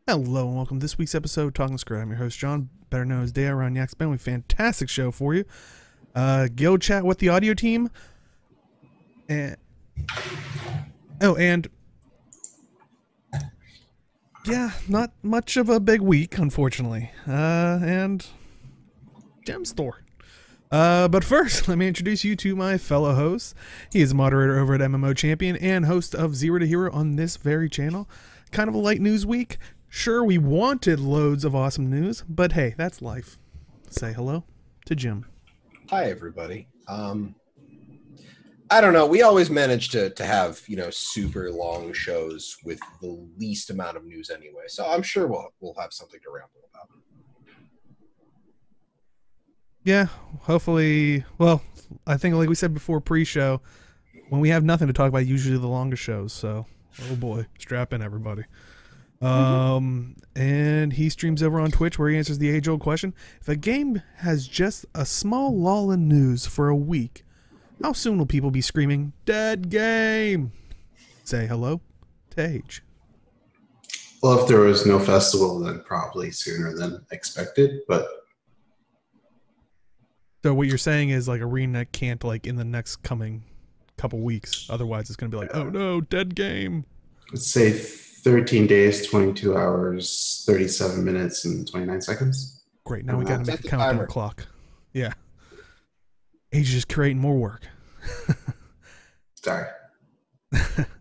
Hello and welcome to this week's episode of Talking Skritt. I'm your host John, better known as Day Around Yak Spend. We have a fantastic show for you. Guild chat with the audio team. And yeah, not much of a big week, unfortunately. And Gemstore. But first, let me introduce you to my fellow host. He is a moderator over at MMO Champion and host of Zero to Hero on this very channel. Kind of a light news week. Sure, we wanted loads of awesome news, but hey, that's life. Say hello to Jim. Hi, everybody. I don't know. We always manage to have, super long shows with the least amount of news anyway. So I'm sure we'll have something to ramble about. Yeah, hopefully. Well, I think like we said before pre-show, when we have nothing to talk about, usually the longest shows. So, oh boy, strap in, everybody. And he streams over on Twitch where he answers the age-old question: if a game has just a small lull in news for a week, how soon will people be screaming "dead game"? Say hello to Age. Well, if there was no festival, then probably sooner than expected. But so what you're saying is like Arena can't like in the next coming couple weeks, otherwise it's gonna be like, oh no, dead game. let's say 13 days, 22 hours, 37 minutes, and 29 seconds. Great, now we gotta make a countdown clock. Yeah. Age is just creating more work. Sorry.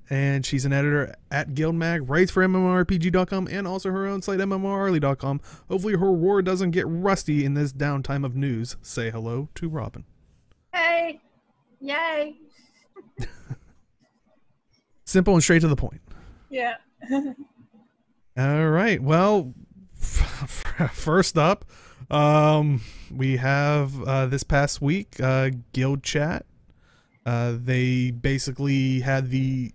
And she's an editor at Guild Mag, writes for MMORPG.com, and also her own site, MMORly.com. Hopefully her war doesn't get rusty in this downtime of news. Say hello to Robin. Hey! Yay! Simple and straight to the point. Yeah. All right. Well, first up, we have this past week Guild Chat. They basically had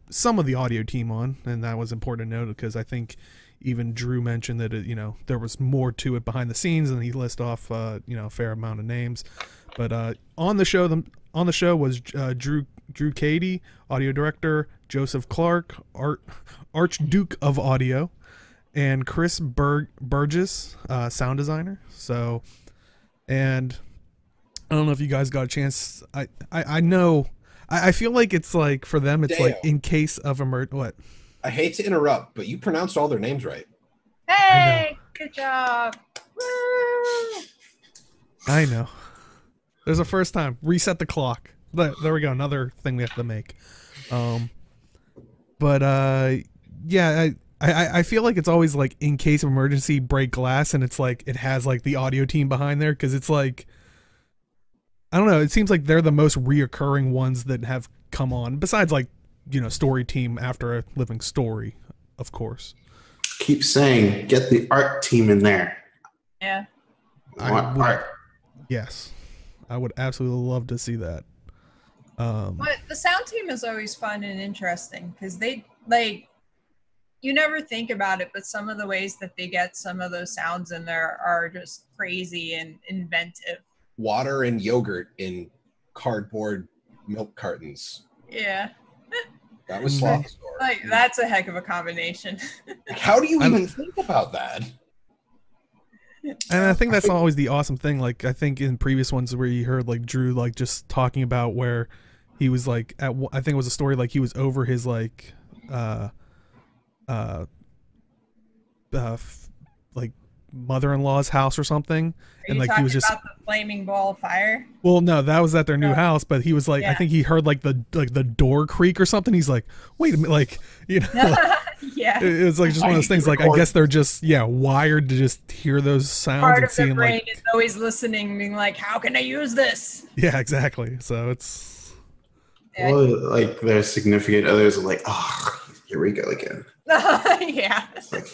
some of the audio team on, and that was important to note because I think even Drew mentioned that there was more to it behind the scenes, and he listed off a fair amount of names. But on the show was Drew Cady, audio director, Joseph Clark, Archduke of Audio, and Chris Burgess, sound designer. So, and I don't know if you guys got a chance. I know. I feel like it's like for them, it's like in case of what? I hate to interrupt, but you pronounced all their names right. Hey! Good job! Woo! I know. There's a first time. Reset the clock. There we go. Another thing we have to make. Yeah, I feel like it's always like in case of emergency, break glass, and it's like it has like the audio team behind there because it's like, I don't know. It seems like they're the most reoccurring ones that have come on. Besides, like story team after a living story, of course. Keep saying, get the art team in there. Yeah. Art. Yes, I would absolutely love to see that. But the sound team is always fun and interesting because they you never think about it, but some of the ways that they get some of those sounds in there are just crazy and inventive. Water and yogurt in cardboard milk cartons. Yeah. That was Sloth Store. Like, that's a heck of a combination. How do you even think about that? And I think that's always the awesome thing. Like, I think in previous ones where you heard like Drew like just talking about where he was like I think it was a story like he was over his like like mother-in-law's house or something, and like he was just about the flaming ball of fire. Well, no, that was at their new house, but he was like, I think he heard like the door creak or something. He's like, wait a minute, like like, yeah, it was like just one of those things. Like, I guess they're just wired to just hear those sounds. Part and of their seeing brain like is always listening, being like, how can I use this? Yeah, exactly. So it's well, like their significant others are like, oh, here we go again. Yeah. Like,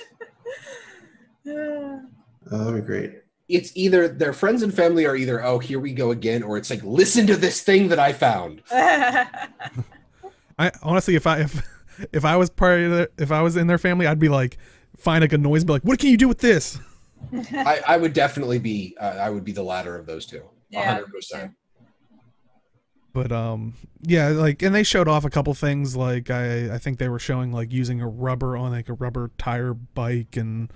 that'd be great. It's either their friends and family are either, oh, here we go again, or it's like, listen to this thing that I found. I honestly, if I was if I was in their family, I'd be like, find like a noise, and be like, what can you do with this? I would definitely be, I would be the latter of those two. Yeah, 100%. But yeah, like, and they showed off a couple things. Like I think they were showing like using a rubber on like a rubber tire bike, and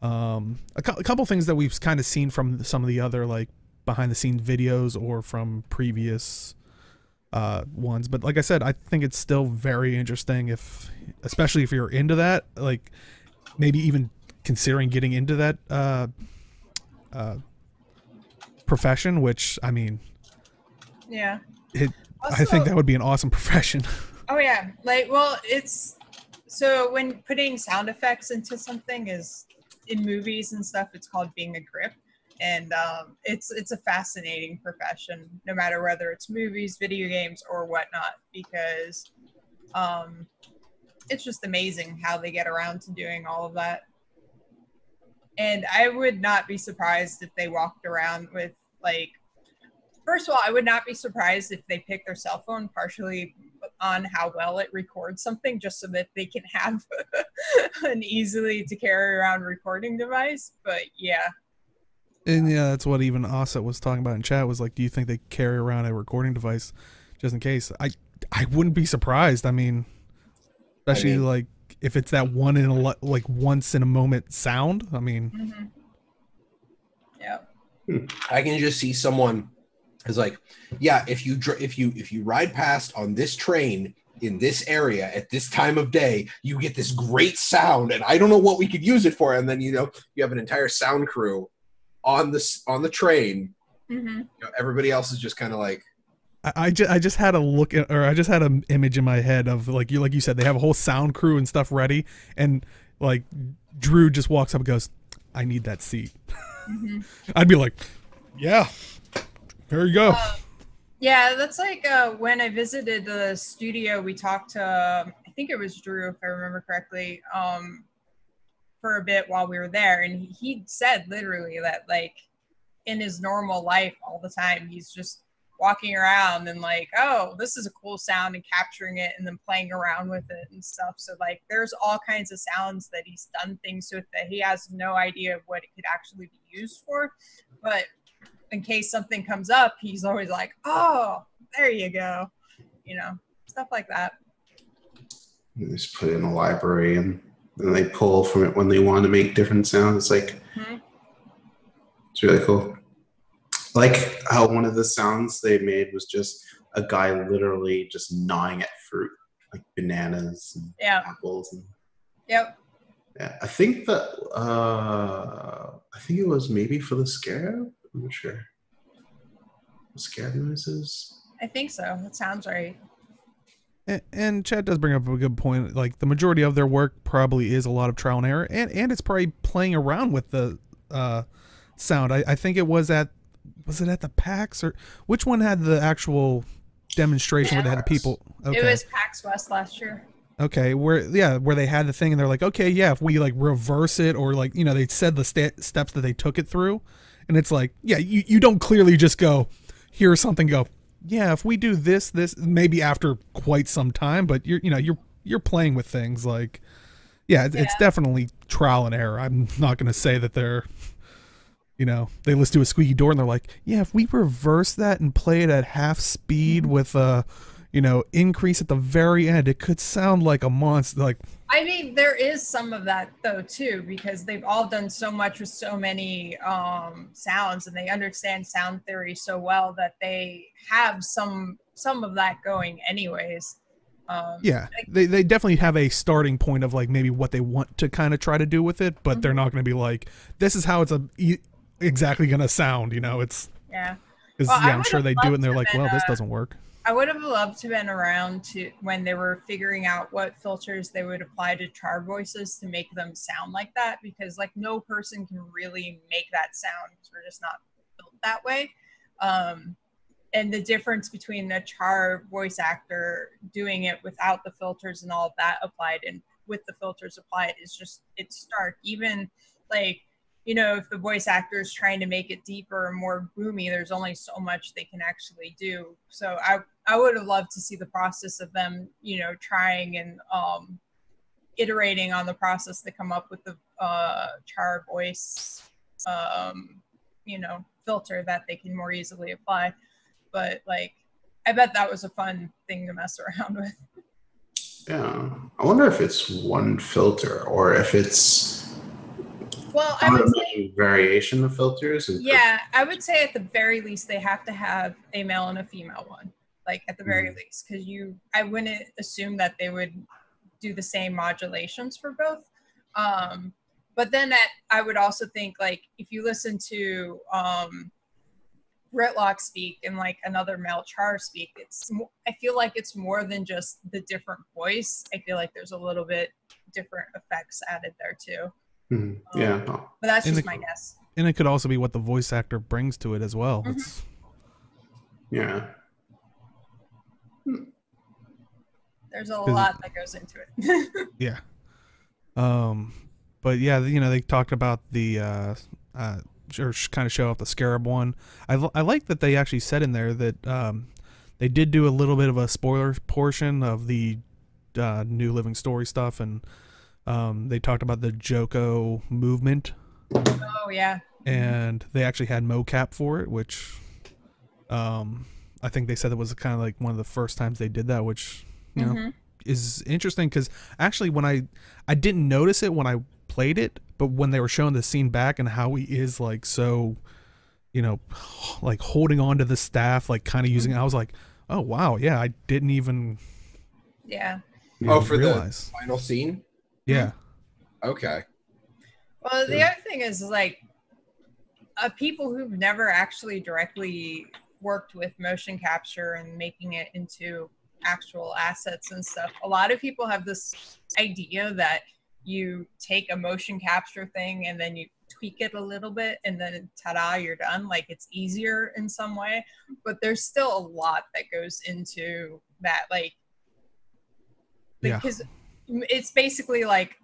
a couple things that we've kind of seen from some of the other like behind the scenes videos or from previous ones. But like I said, I think it's still very interesting, if especially if you're into that, like maybe even considering getting into that profession, which I mean, Yeah. I think that would be an awesome profession. Oh yeah, like, well, it's so when putting sound effects into something is in movies and stuff, it's called being a grip, and it's a fascinating profession, no matter whether it's movies, video games, or whatnot, because it's just amazing how they get around to doing all of that. And I would not be surprised if they walked around with like. First of all, I would not be surprised if they pick their cell phone partially on how well it records something, just so that they can have an easily to carry around recording device. But yeah. And yeah, that's what even Asset was talking about in chat, was like, do you think they carry around a recording device just in case? I wouldn't be surprised. I mean, especially like if it's that one in a like once in a moment sound. I mean, Yeah. I can just see someone is like, yeah, if you ride past on this train in this area at this time of day, you get this great sound, and I don't know what we could use it for. And then you have an entire sound crew on the train. Everybody else is just kind of like. I just had a look at, or I just had an image in my head of like you said, they have a whole sound crew and stuff ready, and like Drew just walks up and goes, "I need that seat." I'd be like, "Yeah. There you go." Yeah, that's like when I visited the studio, we talked to, I think it was Drew, if I remember correctly, for a bit while we were there. And he said literally that like in his normal life all the time, he's just walking around and like, oh, this is a cool sound, and capturing it and then playing around with it and stuff. So like there's all kinds of sounds that he's done things with that he has no idea what it could actually be used for. But in case something comes up, he's always like, oh, there you go. Stuff like that. They just put it in a library, and then they pull from it when they want to make different sounds. It's like, it's really cool. Like how one of the sounds they made was just a guy literally just gnawing at fruit, like bananas and apples. And, yeah, I think that, I think it was maybe for the scarab. I'm not sure. Scared noises? I think so. That sounds right. And Chad does bring up a good point. Like the majority of their work probably is a lot of trial and error, and it's probably playing around with the sound. I think it was at the PAX, or which one had the actual demonstration where they had the people? Okay. It was PAX West last year. Okay, where they had the thing and they're like, okay, yeah, if we like reverse it, or like they said the steps that they took it through, and it's like, yeah, you don't clearly just go. Hear something go, yeah, if we do this maybe after quite some time, but you're playing with things like, it's definitely trial and error. I'm not going to say that they're, they listen to a squeaky door and they're like, yeah, if we reverse that and play it at half speed with a, increase at the very end, it could sound like a monster. Like, I mean, there is some of that though too, because they've all done so much with so many sounds, and they understand sound theory so well that they have some of that going anyways. They definitely have a starting point of like maybe what they want to kind of try to do with it, but they're not going to be like, this is how it's exactly going to sound. It's because I'm sure they do it and they're like, well, this doesn't work. I would have loved to have been around to when they were figuring out what filters they would apply to char voices to make them sound like that, because like no person can really make that sound because we're just not built that way. And the difference between the char voice actor doing it without the filters and all of that applied and with the filters applied is just, it's stark. Even like, if the voice actor is trying to make it deeper and more boomy, there's only so much they can actually do. So I would have loved to see the process of them, trying and iterating on the process to come up with the char voice, filter that they can more easily apply. But like, I bet that was a fun thing to mess around with. Yeah, I wonder if it's one filter or if it's I would say variation of filters. I would say at the very least they have to have a male and a female one, like at the very least, because I wouldn't assume that they would do the same modulations for both. But then I would also think, like, if you listen to Gritlock speak and like another male Char speak, I feel like it's more than just the different voice. I feel like there's a little bit different effects added there too. Yeah, but that's just my guess. And it could also be what the voice actor brings to it as well. Yeah. There's a lot that goes into it. Yeah. But yeah, they talked about the or kind of show off the Scarab one. I like that they actually said in there that they did do a little bit of a spoiler portion of the new Living Story stuff, and they talked about the Joko movement. Oh yeah. And they actually had mocap for it, which I think they said it was kind of like one of the first times they did that, which you know is interesting, because actually when I didn't notice it when I played it, but when they were showing the scene back and how he is like so, like holding on to the staff, like kind of using it, I was like, oh wow, yeah, I didn't even for realize. The final scene. Yeah. Okay. Well, the other thing is like people who've never actually directly worked with motion capture and making it into actual assets and stuff. A lot of people have this idea that you take a motion capture thing and then you tweak it a little bit and then ta-da, you're done. Like it's easier in some way, but there's still a lot that goes into that. Because it's basically like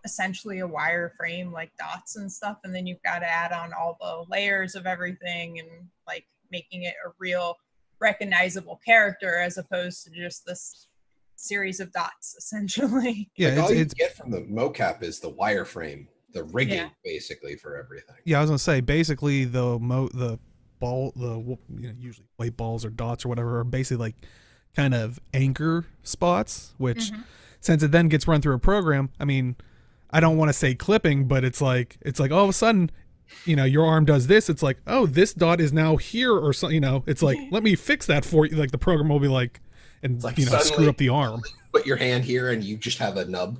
essentially a wireframe, like dots and stuff, and then you've got to add on all the layers of everything and like making it a real recognizable character as opposed to just this series of dots, essentially. Yeah, all you get from the mocap is the wireframe, the rigging, basically, for everything. Yeah, I was gonna say basically the ball, usually white balls or dots or whatever are basically like kind of anchor spots, which since it then gets run through a program, I mean, I don't want to say clipping, but it's like all of a sudden, your arm does this. It's like, oh, this dot is now here, or something. It's like, let me fix that for you. Like the program will be like, and like screw up the arm. Put your hand here, and you just have a nub.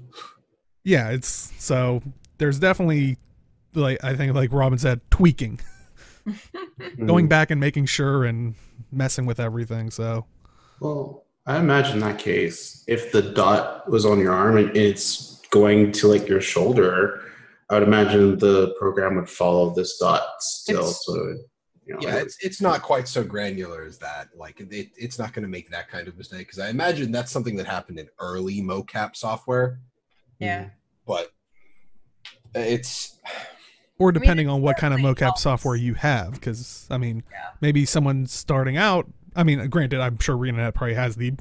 Yeah, so there's definitely, like I think, like Robin said, tweaking, going back and making sure and messing with everything. So, well, I imagine that case, if the dot was on your arm and it's going to like your shoulder, I would imagine the program would follow this dot still. It's not quite so granular as that. Like it's not going to make that kind of mistake, because I imagine that's something that happened in early mocap software. Yeah, but it's or depending on what kind of mocap software you have, because I mean, maybe someone starting out. I mean, granted, I'm sure RenaNet probably has the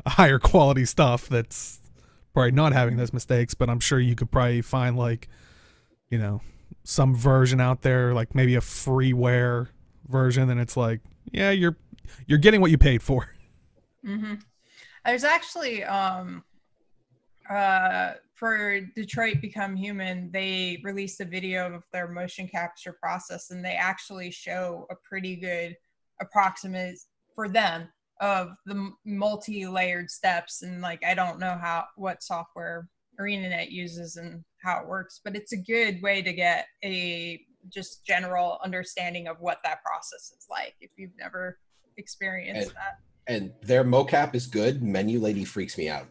higher quality stuff that's probably not having those mistakes, but I'm sure you could probably find like, some version out there, like maybe a freeware version, and it's like, yeah, you're getting what you paid for. There's actually for Detroit Become Human, they released a video of their motion capture process, and they actually show a pretty good approximate for them of the multi-layered steps. And like, I don't know what software ArenaNet uses and how it works, but it's a good way to get a just general understanding of what that process is like if you've never experienced that. And their mocap is good. Menu Lady freaks me out.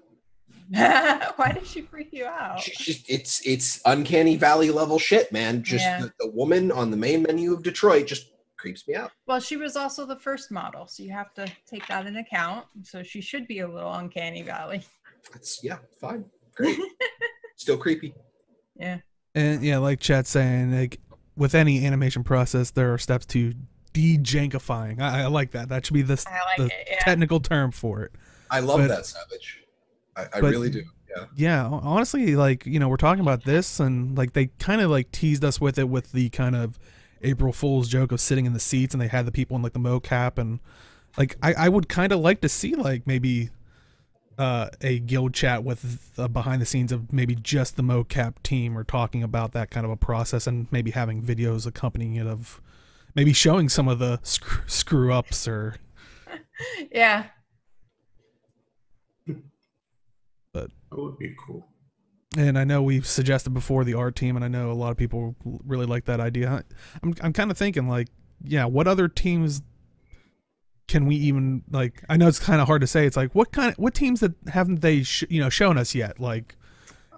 Why does she freak you out? It's uncanny valley level shit, man. Just the woman on the main menu of Detroit just creeps me out. Well, she was also the first model, so you have to take that into account. So she should be a little uncanny valley. Fine, great. Still creepy. Yeah. And yeah, like Chat's saying, like with any animation process, there are steps to de-jankifying. I like that. That should be the technical term for it. I love that, Savage. I really do. Yeah, honestly, like, we're talking about this, and like they kind of like teased us with it with the kind of April Fool's joke of sitting in the seats, and they had the people in like the mocap, and like I would kind of like to see like maybe a guild chat with behind the scenes of maybe just the mocap team or talking about that kind of a process, and maybe having videos accompanying it of maybe showing some of the screw ups or Yeah. But That would be cool. and I know we've suggested before the art team, and I know a lot of people really like that idea. I'm kind of thinking like, yeah, what other teams can we even like? I know it's kind of hard to say. It's like what teams that haven't they shown us yet? Like,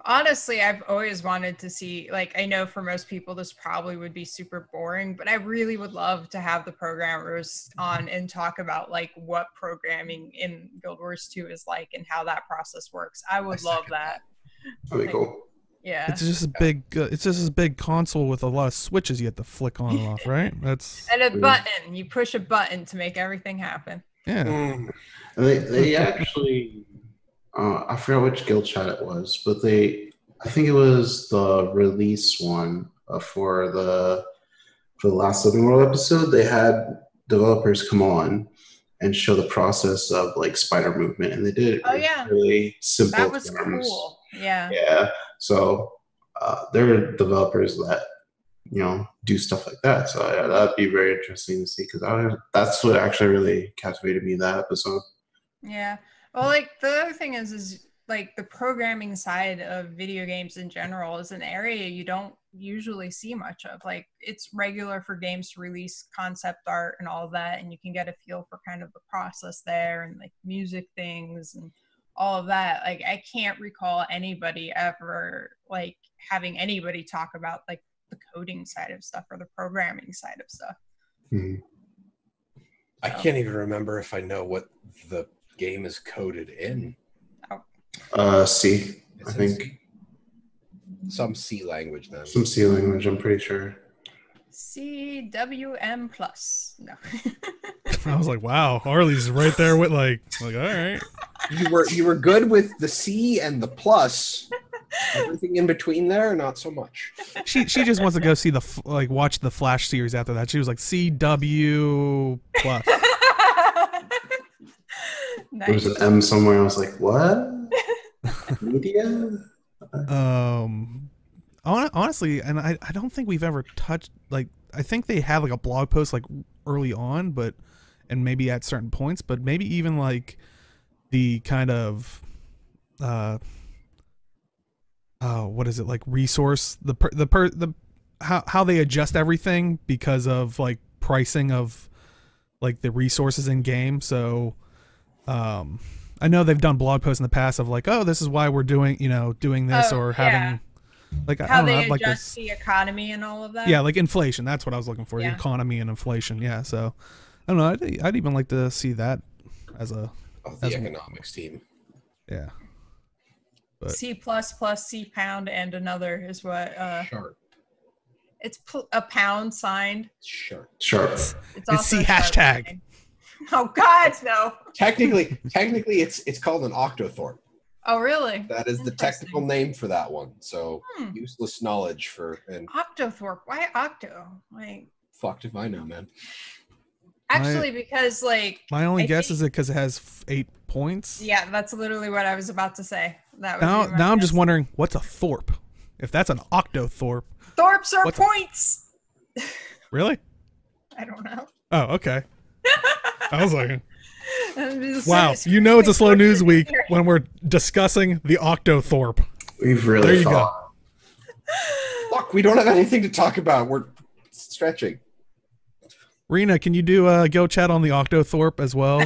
Honestly, I've always wanted to see, like, I know for most people this probably would be super boring, but I really would love to have the programmers on and talk about like what programming in Guild Wars 2 is like and how that process works. I would love that. That'd be cool. Yeah. it's just a big it's just this big console with a lot of switches you have to flick on and off, right? That's And a button. You push a button to make everything happen. yeah. And they actually, I forgot which guild chat it was, but I think it was the release one for the last Living World episode. They had developers come on and show the process of like spider movement, and they did it really simple. That was cool. Yeah. Yeah. So there are developers that do stuff like that. So yeah, that'd be very interesting to see, because that's what actually really captivated me that episode. Yeah. Well, like the other thing is like the programming side of video games in general is an area you don't usually see much of. Like it's regular for games to release concept art and all of that, and you can get a feel for kind of the process there and like music things and all of that. Like I can't recall anybody ever like having anybody talk about like the coding side of stuff or the programming side of stuff. Mm-hmm. I can't even remember if I know what the game is coded in. C, I think. C. Some C language then. Some C language, I'm pretty sure. CWM plus. No. I was like, wow, Harley's right there with like all right. You were good with the C and the plus. Everything in between there, not so much. She just wants to go see watch the Flash series after that. She was like CW plus. Nice. There was an M somewhere. I was like, what? Media? Honestly, and I don't think we've ever touched, like, I think they had like a blog post like early on, and maybe at certain points, but maybe even like the kind of what is it, like resource, how they adjust everything because of like pricing of like the resources in game. So I know they've done blog posts in the past of like, oh, this is why we're doing this, or having like how I don't know, they like adjust the economy and all of that. Yeah, like inflation. That's what I was looking for. Yeah. The economy and inflation. Yeah. So I don't know. I'd even like to see that as the economics team. Yeah. But C plus plus C pound and another is what. Sharp. It's a pound sign. Sharp. It's also C hashtag. Sign. Oh God, no. Technically, it's called an octothorpe. Oh, really? That is the technical name for that one. So useless knowledge for and octothorpe. Why octo? Like, fucked if I know, man. Actually, because like my only guess is it because it has 8 points. Yeah, that's literally what I was about to say. That now I'm just wondering what's a thorpe. If that's an octothorpe. Thorpes are points. Really? I don't know. Oh, okay. I was like, wow, it's a slow news week when we're discussing the octothorpe. We've really there you go. Look, we don't have anything to talk about. We're stretching. Rena, can you do a Go chat on the octothorpe as well?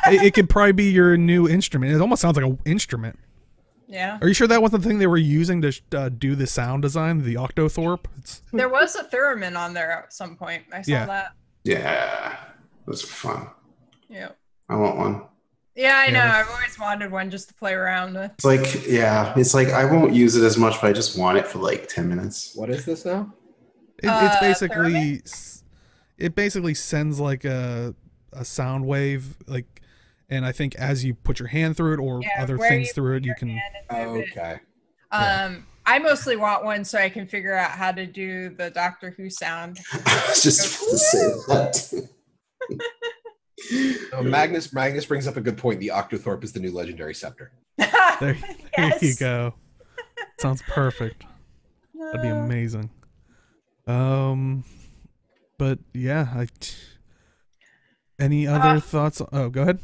It could probably be your new instrument. It almost sounds like an instrument. Yeah. Are you sure that wasn't the thing they were using to do the sound design, the octothorpe? There was a theremin on there at some point. I saw that. Yeah. Those are fun. Yeah. I want one. Yeah, I know. I've always wanted one just to play around with. It's like I won't use it as much, but I just want it for like 10 minutes. What is this now? It's basically it basically sends like a sound wave, like, and I think as you put your hand through it or other things through it, you can. Okay. I mostly want one so I can figure out how to do the Doctor Who sound. I was just to say that. Magnus brings up a good point. The Octothorpe is the new legendary scepter. There Yes. you go. Sounds perfect. That'd be amazing. But yeah, any other thoughts? Oh, go ahead.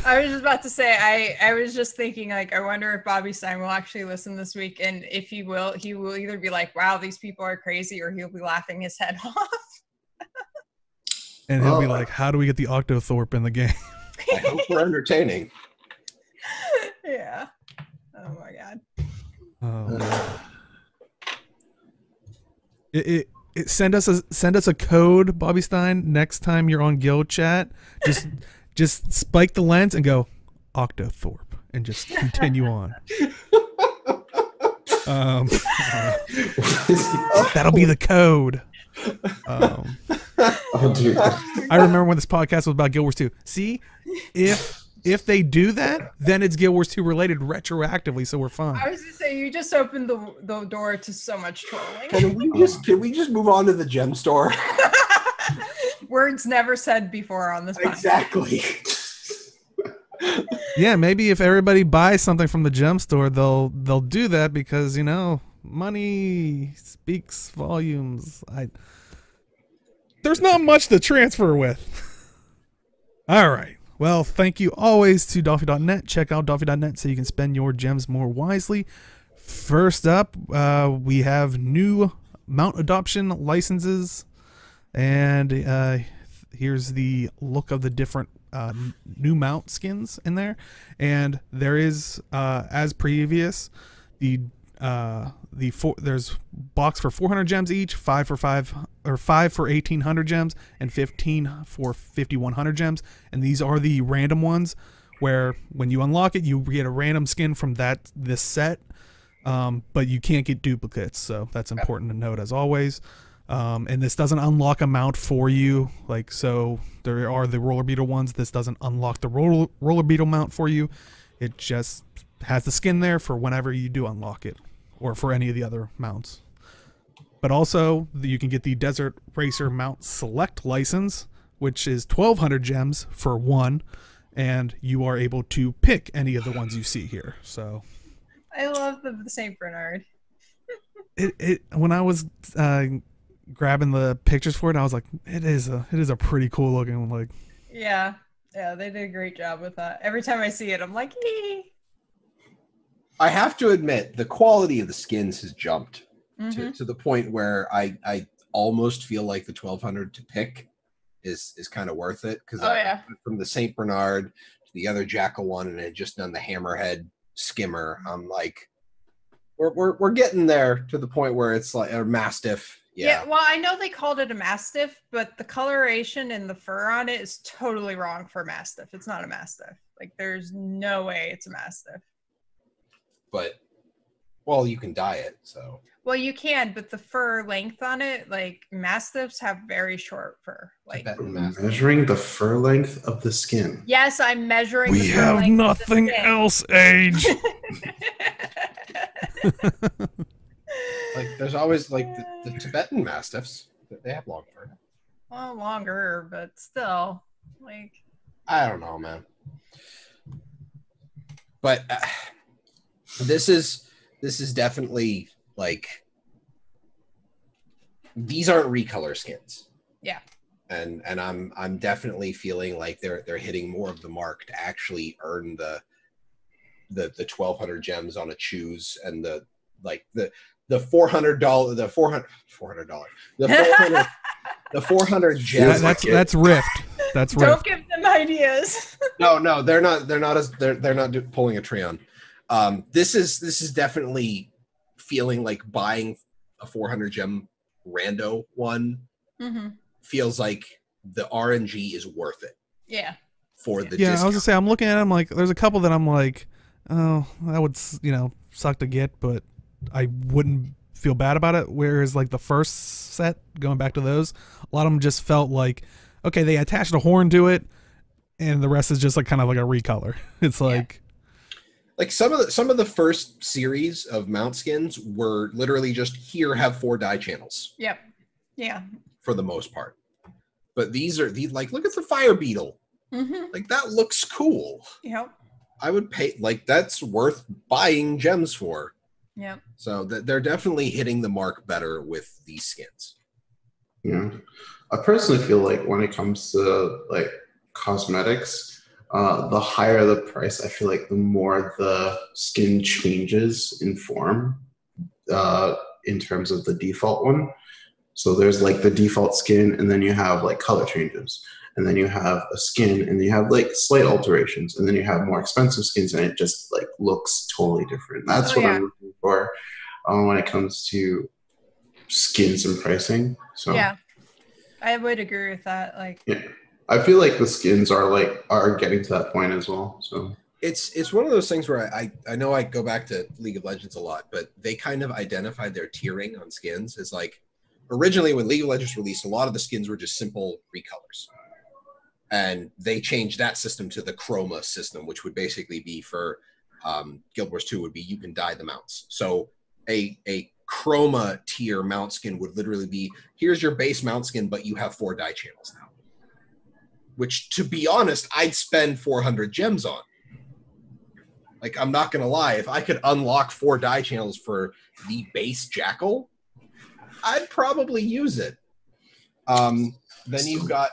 I was just about to say, I was just thinking, like, I wonder if Bobby Stein will actually listen this week, and if he will either be like, wow, these people are crazy, or he'll be laughing his head off. And he'll be like, how do we get the Octothorpe in the game? I hope we're entertaining. Yeah. Oh my god. Send us a code, Bobby Stein, next time you're on Guild Chat. Just spike the lens and go Octothorpe and just continue on. That'll be the code. Oh, dude. I remember when this podcast was about Guild Wars 2. See, if they do that, then it's Guild Wars 2 related retroactively, so we're fine. I was gonna say, you just opened the door to so much trolling. Can we just move on to the Gemstore? Words never said before on this podcast. Exactly. Yeah, maybe if everybody buys something from the Gemstore, they'll do that because, money speaks volumes. There's not much to transfer with. All right. Well, thank you always to Dolphy.net. Check out Dolphy.net so you can spend your gems more wisely. First up, we have new mount adoption licenses. And here's the look of the different new mount skins in there. And there is, as previous, there's box for 400 gems each, 5 for 1800 gems, and 15 for 5100 gems. And these are the random ones where when you unlock it, you get a random skin from this set, but you can't get duplicates. So that's important to note as always. And this doesn't unlock a mount for you. So there are the roller beetle ones. This doesn't unlock the roller beetle mount for you. It just has the skin there for whenever you do unlock it, or for any of the other mounts. But also you can get the Desert Racer Mount Select license, which is 1200 gems for one, and you are able to pick any of the ones you see here. So I love the Saint Bernard. When I was grabbing the pictures for it, I was like, it is a pretty cool looking one. Yeah, they did a great job with that. Every time I see it, I'm like, yee. I have to admit, the quality of the skins has jumped to the point where I almost feel like the 1200 to pick is kind of worth it, because from the Saint Bernard to the other Jackal one, and I had just done the Hammerhead Skimmer. I'm like, we're getting there to the point where it's like a Mastiff. Yeah. Well, I know they called it a Mastiff, but the coloration and the fur on it is totally wrong for a Mastiff. It's not a Mastiff. There's no way it's a Mastiff. But, well, you can dye it, so. Well, you can, but the fur length on it, Mastiffs have very short fur. Measuring the fur length of the skin. Yes, I'm measuring. We have nothing else, Age. There's always the Tibetan Mastiffs. They have long fur. Well, longer, but still, I don't know, man. But this is definitely these aren't recolor skins. Yeah. And I'm definitely feeling like they're hitting more of the mark to actually earn the 1200 gems on a choose, and the $400 the 400 gems. That's Rift. That's Rift. Don't give them ideas. No, they're not pulling a Treon. This is definitely feeling like buying a 400 gem rando one. Feels like the RNG is worth it. Yeah. For the discount. I was gonna say, I'm looking at them there's a couple that I'm like, oh, that would suck to get, but I wouldn't feel bad about it. Whereas the first set, going back to those, a lot of them just felt like, okay, they attached a horn to it, and the rest is just kind of like a recolor. It's some of the first series of mount skins were literally just here, have 4 dye channels. Yep. Yeah. For the most part. But these look at the Fire Beetle. Like, that looks cool. Yep. I would pay, like, that's worth buying gems for. Yep. So they're definitely hitting the mark better with these skins. Yeah. I personally feel like when it comes to like cosmetics, the higher the price, I feel like the more the skin changes in form in terms of the default one. So there's like the default skin, and then you have like color changes, and then you have a skin, and then you have like slight alterations, and then you have more expensive skins, and it just like looks totally different. That's what I'm looking for when it comes to skins and pricing. So yeah, I would agree with that. Like, yeah, I feel like the skins are getting to that point as well. So it's one of those things where I know I go back to League of Legends a lot, but they kind of identified their tiering on skins as like, originally when League of Legends released, a lot of the skins were just simple recolors. And they changed that system to the chroma system, which would basically be for Guild Wars 2 would be you can dye the mounts. So a chroma tier mount skin would literally be, here's your base mount skin, but you have 4 dye channels now. Which, to be honest, I'd spend 400 gems on. Like, I'm not going to lie. If I could unlock 4 dye channels for the base Jackal, I'd probably use it. Then you've got,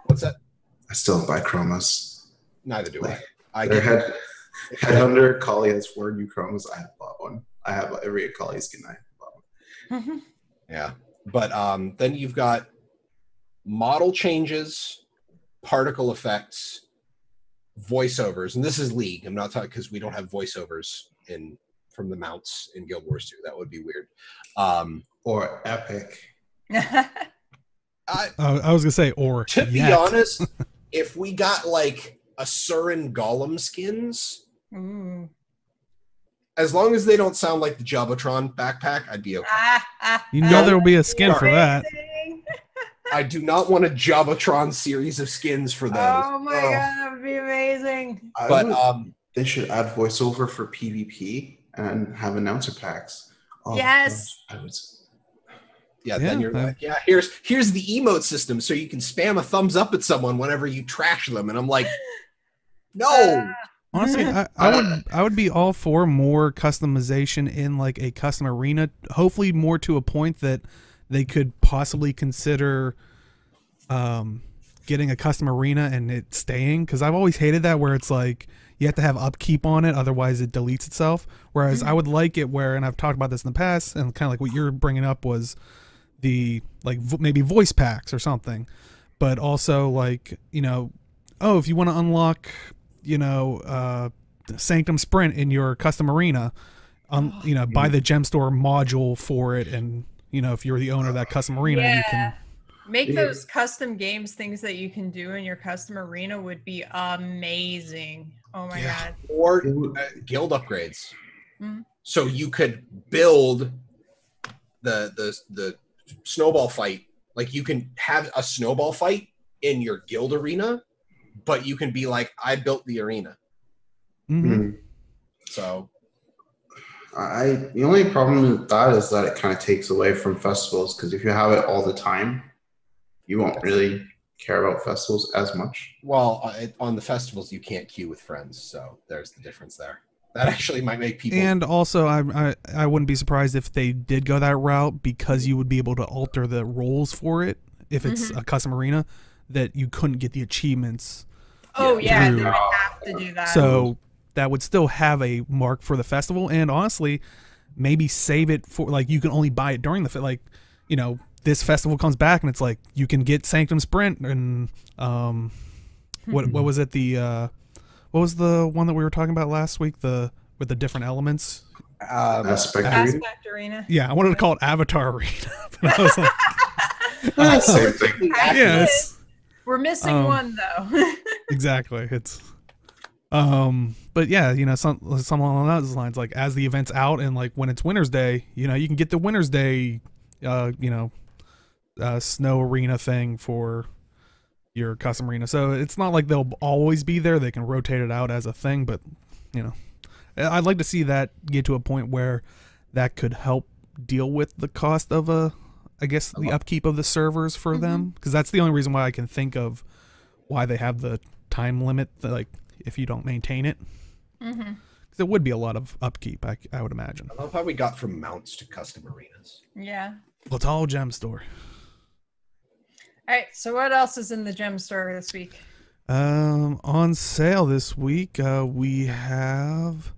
what's that? I still buy chromas. Neither do like, I. Headhunter Kali has 4 new chromas. I have bought one. I have every Kali skin. I have bought one. Yeah, but then you've got model changes, particle effects, voiceovers, and this is League. I'm not talking because we don't have voiceovers from the mounts in Guild Wars 2. That would be weird. Or epic. I was gonna say, or to be honest, if we got like a Surin Golem skins, as long as they don't sound like the Jabotron backpack, I'd be okay. You know there will be a skin for that. I do not want a Jabotron series of skins for those. Oh my god, that would be amazing. But they should add voiceover for PvP and have announcer packs. Oh, yes. Then you're like, here's the emote system, so you can spam a thumbs up at someone whenever you trash them, and I'm like, no. Honestly, I would be all for more customization in like a custom arena. Hopefully, more to a point that they could possibly consider getting a custom arena and it staying. Because I've always hated that where it's like you have to have upkeep on it, otherwise it deletes itself. Whereas I would like it where, and I've talked about this in the past, and kind of like what you're bringing up was the like maybe voice packs or something, but also like, you know, oh, if you want to unlock, you know, Sanctum Sprint in your custom arena, you know, buy the Gemstore module for it, and you know, if you're the owner of that custom arena, you can make those custom games things that you can do in your custom arena would be amazing. Oh my god. Or guild upgrades. So you could build the snowball fight. Like, you can have a snowball fight in your guild arena, but you can be like, I built the arena. So the only problem with that is that it kind of takes away from festivals, because if you have it all the time, you won't really care about festivals as much. Well, on the festivals, you can't queue with friends, so there's the difference there. That actually might make people... And also, I wouldn't be surprised if they did go that route, because you would be able to alter the roles for it if it's a custom arena, that you couldn't get the achievements. Oh, yeah, they would have to do that. So that would still have a mark for the festival, and honestly, maybe save it for, like, you can only buy it during the... Like, you know, this festival comes back, and it's like, you can get Sanctum Sprint, and what was it, what was the one that we were talking about last week? With the different elements. Aspect Arena. Yeah, I wanted to call it Avatar Arena, but I was like, same thing. Yeah, we're missing one though. Exactly. It's but yeah, you know, some along those lines, like as the event's out and like when it's Winter's Day, you know, you can get the Winter's Day, you know, snow arena thing for your custom arena. So it's not like they'll always be there. They can rotate it out as a thing, but you know, I'd like to see that get to a point where that could help deal with the cost of I guess the upkeep of the servers for them, because that's the only reason why I can think of why they have the time limit, like if you don't maintain it. Mm-hmm. Because it would be a lot of upkeep, I would imagine. I love how we got from mounts to custom arenas. Yeah. Well, it's all Gemstore. All right. So what else is in the Gemstore this week? On sale this week, we have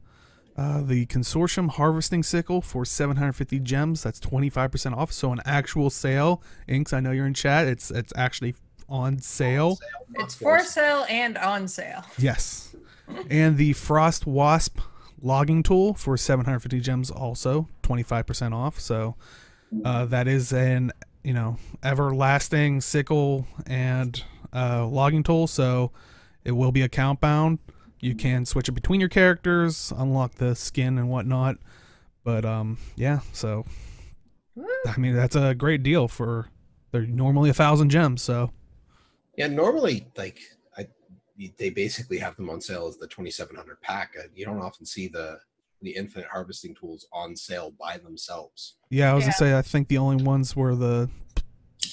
the Consortium Harvesting Sickle for 750 gems. That's 25% off. So an actual sale. Inks, I know you're in chat. It's actually on sale. It's for sale and on sale. Yes. And the Frost Wasp logging tool for 750 gems, also 25% off. So that is an everlasting sickle and logging tool. So it will be account bound. You can switch it between your characters, unlock the skin and whatnot. But yeah, so Woo. I mean that's a great deal for they're normally 1,000 gems. So Yeah, normally they basically have them on sale as the 2,700 pack. You don't often see the infinite harvesting tools on sale by themselves. yeah, I was gonna say I think the only ones were the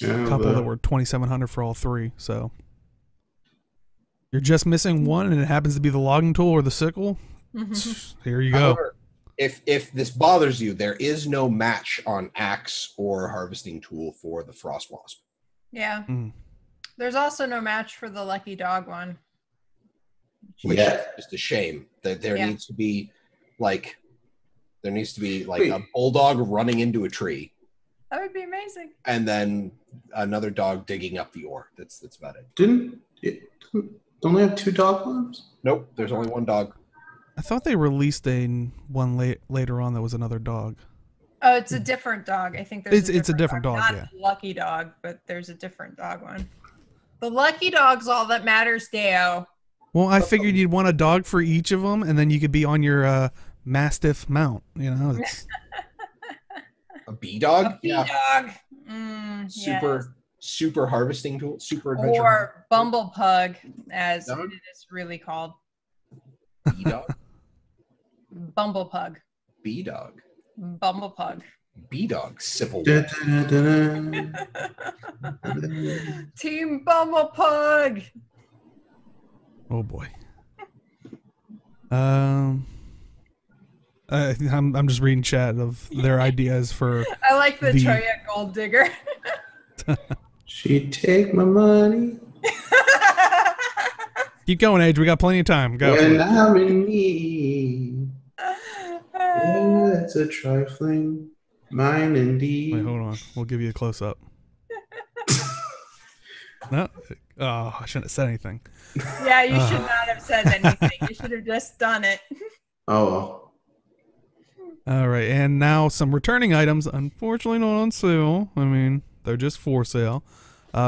couple that were 2,700 for all three. So you're just missing one, and it happens to be the logging tool or the sickle. Here you go. However, if this bothers you, there is no match on axe or harvesting tool for the Frost Wasp. Yeah. Mm. There's also no match for the Lucky Dog one. Which Yeah. is just a shame. That there Yeah. needs to be like a bulldog running into a tree, That would be amazing. and then another dog digging up the ore. That's about it. Don't they have 2 dog farms? Nope, there's only one dog. I thought they released one later on that was another dog. Oh, it's a different dog. I think there's It's a different dog, Not yeah. Lucky Dog, but there's a different dog one. The Lucky Dog's all that matters, Deo. Well, I figured you'd want a dog for each of them, and then you could be on your Mastiff mount. It's A bee dog? A bee dog. Super harvesting tool, super adventure. Or Bumble Pug, as Dog? it is really called. Bee dog? Bumble Pug. Bee dog. Bumble Pug. Bee dog. Civil War. Team Bumble Pug. oh boy. I'm just reading chat of their ideas for. I like the The- Troya Gold Digger. She take my money Keep going, Age. We got plenty of time. Go. when I'm in need. Oh, that's a trifling mine indeed. Wait, hold on. We'll give you a close up. No. Oh, I shouldn't have said anything. Yeah, you should not have said anything. You should have just done it. Oh, All right, and now some returning items. Unfortunately, not on sale. I mean, they're just for sale.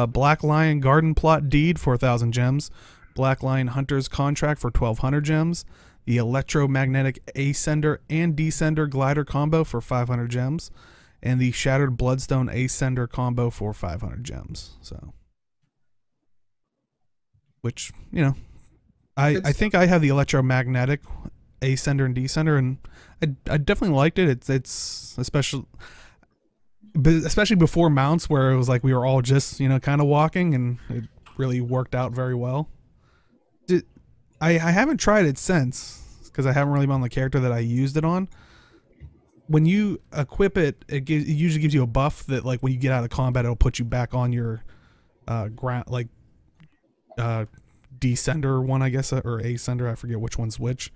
Black Lion Garden Plot Deed for 1,000 gems. Black Lion Hunter's Contract for 1,200 gems. The Electromagnetic Ascender and Descender Glider Combo for 500 gems. And the Shattered Bloodstone Ascender Combo for 500 gems. So, which, I think I have the Electromagnetic Ascender and Descender, and I definitely liked it. It's especially before mounts, where it was like we were all just kind of walking, and it really worked out very well. I haven't tried it since, because I haven't really been on the character that I used it on. When you equip it, it usually gives you a buff that, like, when you get out of combat, it'll put you back on your descender one, I guess, or ascender. I forget which one's which.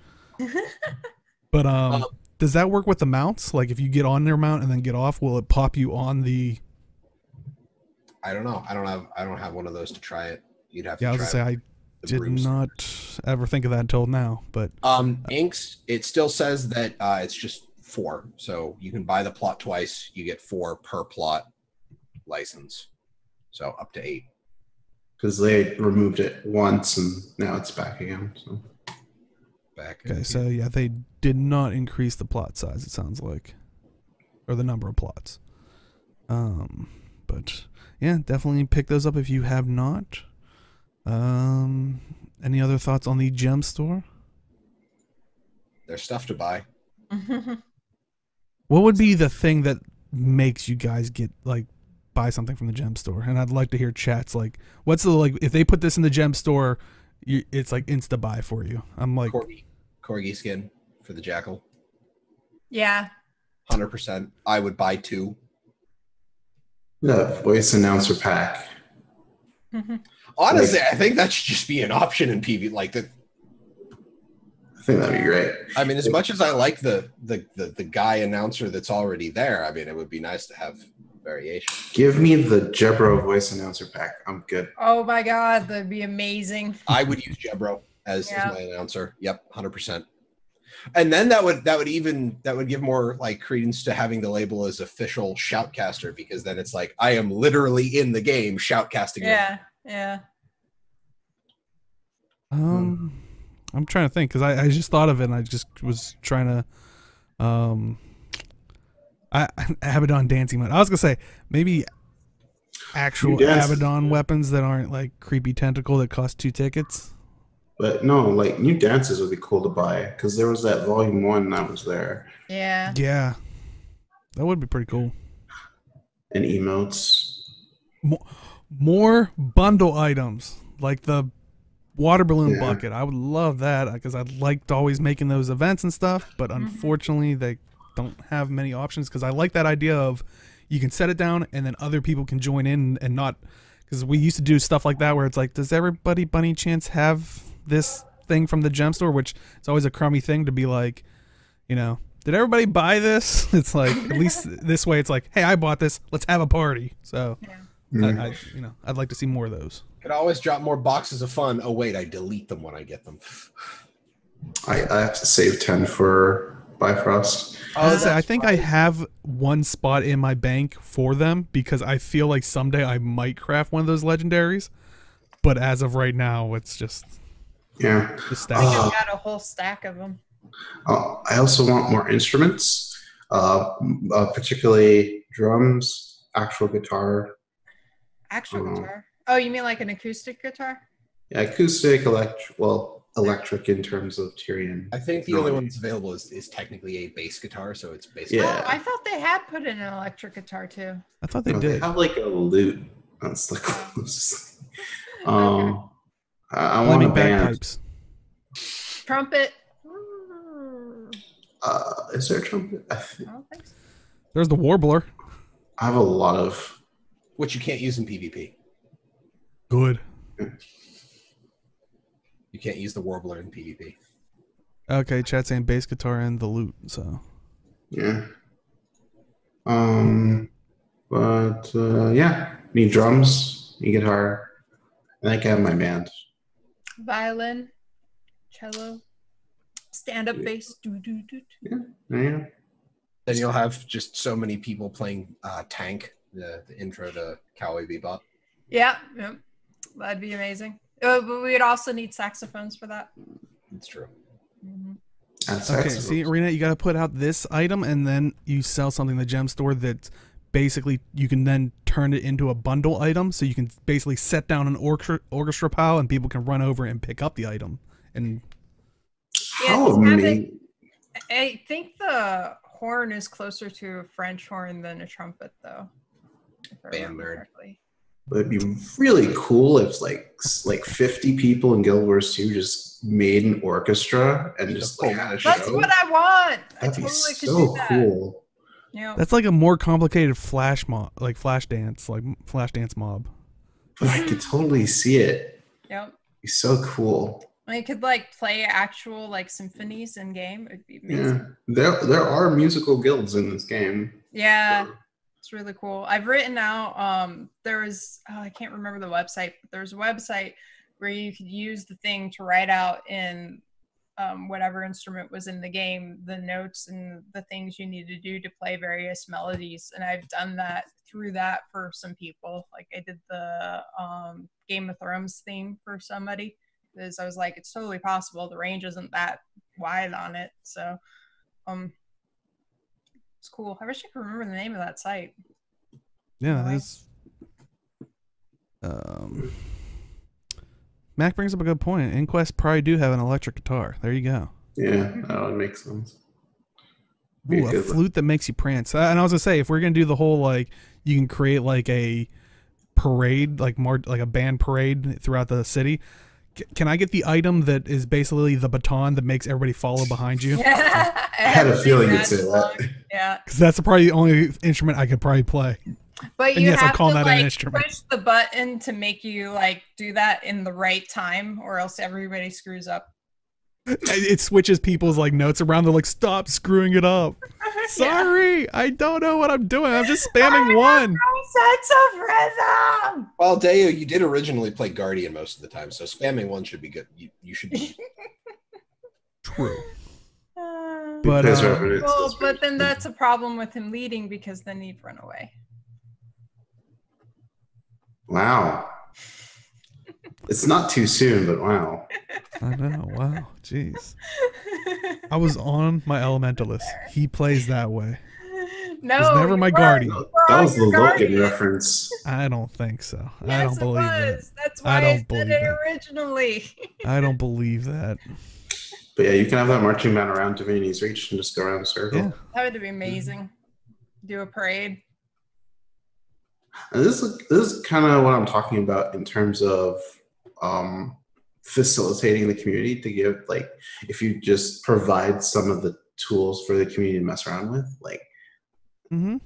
But does that work with the mounts? Like, if you get on their mount and then get off, will it pop you on the? I don't know. I don't have one of those to try it. You'd have to. Yeah, I was try gonna say it. I did not ever think of that until now. But Inks, it still says that it's just 4, so you can buy the plot twice. You get 4 per plot license, so up to 8. because they removed it once and now it's back again. So. Back. okay, so yeah, they did not increase the plot size. It sounds like, or the number of plots. But yeah, definitely pick those up if you have not. Any other thoughts on the Gemstore? There's stuff to buy. What would be the thing that makes you guys buy something from the Gemstore? And I'd like to hear chats like, what's the, if they put this in the Gemstore, it's like insta buy for you. I'm like corgi skin for the jackal. Yeah. 100%. I would buy 2. The voice announcer pack. Honestly, I think that should just be an option in PV. Like that. I think that'd be great. I mean, as much as I like the guy announcer that's already there, I mean, it would be nice to have variation. Give me the Jebro voice announcer pack. I'm good. Oh my god, that'd be amazing. I would use Jebro as my announcer. Yep, 100%. And then that would give more like credence to having the label as official shoutcaster, because then it's like I am literally in the game shoutcasting. Yeah. I'm trying to think because I just thought of it and I just was trying to Abaddon dancing mode. I was gonna say maybe actual Abaddon weapons that aren't like creepy tentacle that cost 2 tickets. But no, like new dances would be cool to buy because there was that volume 1 that was there. Yeah. Yeah. That would be pretty cool. And emotes. More bundle items like the water balloon bucket. I would love that because I liked always making those events and stuff, but unfortunately they don't have many options because I like that idea of you can set it down and then other people can join in and not, because we used to do stuff like that where it's like, does everybody bunny chance have this thing from the Gemstore, which it's always a crummy thing to be like, you know, did everybody buy this? It's like, at least this way it's like, hey, I bought this, let's have a party. So I'd like to see more of those. Could always drop more boxes of fun. Oh wait, I delete them when I get them. I have to save 10 for Bifrost. I think I have one spot in my bank for them because I feel like someday I might craft one of those legendaries, but as of right now, it's just I think I've got a whole stack of them. I also want more instruments, particularly drums, actual guitar. Actual guitar? Oh, you mean like an acoustic guitar? Yeah, acoustic, electric in terms of Tyrion. I think the only one that's available is technically a bass guitar, so it's basically. Yeah. Oh, I thought they had put in an electric guitar too. I thought they did. They have like a lute. That's the closest. I want a band. Bagpipes. Trumpet. Is there a trumpet? I don't think so. There's the warbler. I have a lot of. Which you can't use in PvP. Good. You can't use the warbler in PvP. Okay, chat saying bass guitar and the lute, so. Yeah. Need drums, need guitar, and I can have my band. Violin, cello, stand-up bass. Yeah. Then you'll have just so many people playing Tank, the intro to Cowboy Bebop. Yeah, that'd be amazing. But we'd also need saxophones for that. It's true. Okay, see, Rena, you got to put out this item, and then you sell something in the Gemstore that basically you can then turn it into a bundle item, so you can basically set down an orchestra pile, and people can run over and pick up the item. And I think the horn is closer to a French horn than a trumpet, though. Band nerd. It'd be really cool if like 50 people in Guild Wars 2 just made an orchestra and just like had a show. That's what I want. That'd be so cool. Yeah. That's like a more complicated flash dance mob. But I could totally see it. Yep. It'd be so cool. I could like play actual like symphonies in game. It'd be amazing. Yeah. There are musical guilds in this game. Yeah. So. It's really cool. I've written out, there was, I can't remember the website, but there's a website where you could use the thing to write out in whatever instrument was in the game, the notes and the things you need to do to play various melodies. And I've done that through that for some people. Like I did the Game of Thrones theme for somebody because I was like, it's totally possible. The range isn't that wide on it. So, it's cool. I wish I could remember the name of that site. Yeah, that's. Mac brings up a good point. Inquest probably do have an electric guitar. There you go. Yeah, that would make sense. Ooh, a flute that makes you prance. And I was gonna say, if we're gonna do the whole like, you can create like a parade, like more like a band parade throughout the city. Can I get the item that is basically the baton that makes everybody follow behind you? Yeah, I had a feeling you'd say that. Yeah, Because that's probably the only instrument I could probably play. but And you yes, I'm have to calling that an like instrument. push the button to make you like do that in the right time, or else everybody screws up. It switches people's like notes around. They're like, "Stop screwing it up." Sorry, I don't know what I'm doing. I'm just spamming one. Sense of rhythm. Well, Deo, you did originally play Guardian most of the time, so spamming one should be good. You should be. True. But But Because Revenant's well, is but then very- that's a problem with him leading because then he'd run away. Wow. It's not too soon, but wow. I know. Wow. Jeez. I was on my Elementalist. He plays that way. No, He's never my you guardian. weren't. That was the Your Logan guardian. reference. I don't think so. I Yes, don't believe it that. was. That's I why I, don't said believe it that. originally. I don't believe that. But yeah, you can have that marching band around Divinity's Reach and just go around the circle. Yeah. That would be amazing. Do a parade. And this is kind of what I'm talking about in terms of facilitating the community to give, like, if you just provide some of the tools for the community to mess around with, like. Mm-hmm.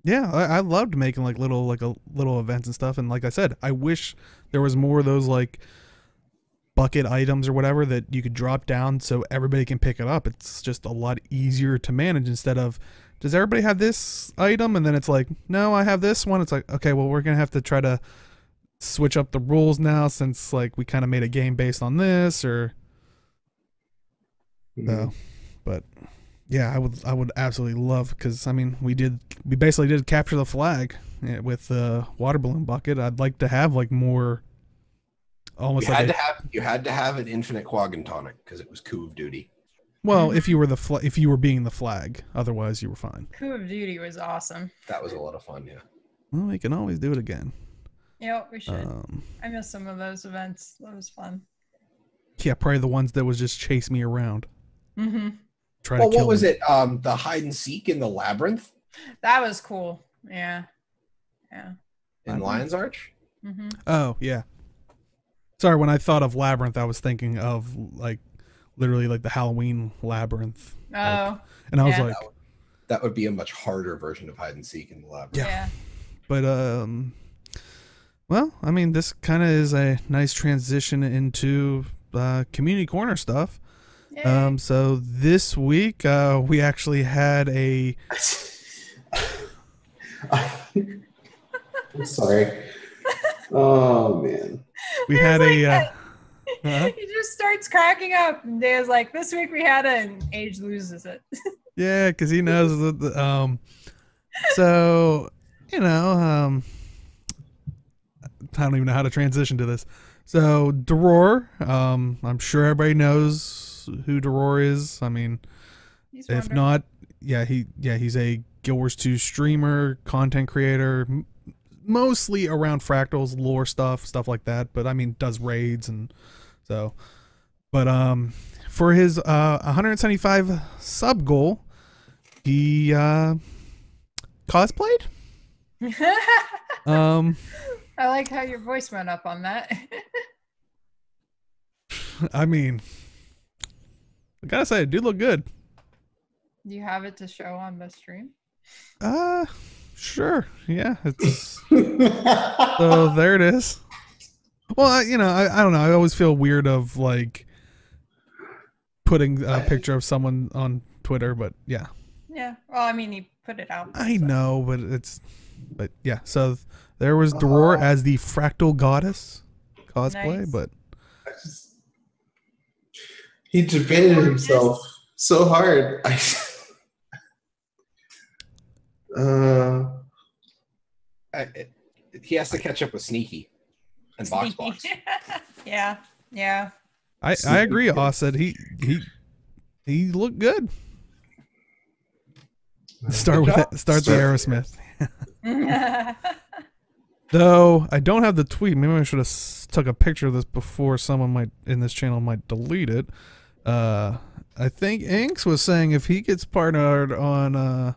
Yeah, I loved making like little events and stuff. And like I said, I wish there was more of those like bucket items or whatever that you could drop down so everybody can pick it up. It's just a lot easier to manage instead of, does everybody have this item? And then it's like, no, I have this one. It's like, okay, well, we're gonna have to try to switch up the rules now since like we kind of made a game based on this or so. But yeah, I would absolutely love, because I mean we basically did capture the flag with the water balloon bucket. I'd like to have like more, almost You like had to have an infinite Quaggan tonic because it was coup of duty. well, if you were if you were being the flag, otherwise you were fine. Coup of Duty was awesome. That was a lot of fun. Yeah. Well, we can always do it again. Yeah, we should. I miss some of those events. That was fun. Yeah, probably the ones that was just chase me around. Mm-hmm. Try Well, to kill what was me. it? The hide and seek in the labyrinth That was cool. Yeah. Yeah. in Lion's Arch. Mm-hmm. Oh yeah. Sorry, when I thought of labyrinth, I was thinking of like literally like the Halloween labyrinth. Oh. And I was Yeah. like, That would be a much harder version of hide and seek in the labyrinth. Yeah. but well, I mean, this kind of is a nice transition into community corner stuff. Yay. So this week we actually had a I'm sorry. Oh man. we had a He just starts cracking up, and Dave's like, "This week we had it," and Age loses it. yeah, because he knows that so you know I don't even know how to transition to this. So Doror, I'm sure everybody knows who Doror is. I mean, He's if wonderful. not, he's a Guild Wars 2 streamer, content creator, mostly around fractals, lore stuff like that. But I mean, does raids and so. But for his 175 sub goal, he cosplayed. I like how your voice went up on that. I mean, I gotta say, it do look good. Do you have it to show on the stream? Sure, yeah. It's so there it is. Well, I don't know. I always feel weird of like putting a picture of someone on Twitter, but yeah, Yeah. Well, I mean, he put it out. I so. know, but yeah. So there was Doror as the fractal goddess cosplay, Nice. but He debated himself so hard. He has to catch up with Sneaky and Box. Yeah. Yeah. I agree. Oz said he looked good. Start the Aerosmith. Though I don't have the tweet. Maybe I should have took a picture of this before someone in this channel might delete it. I think Inks was saying if he gets partnered on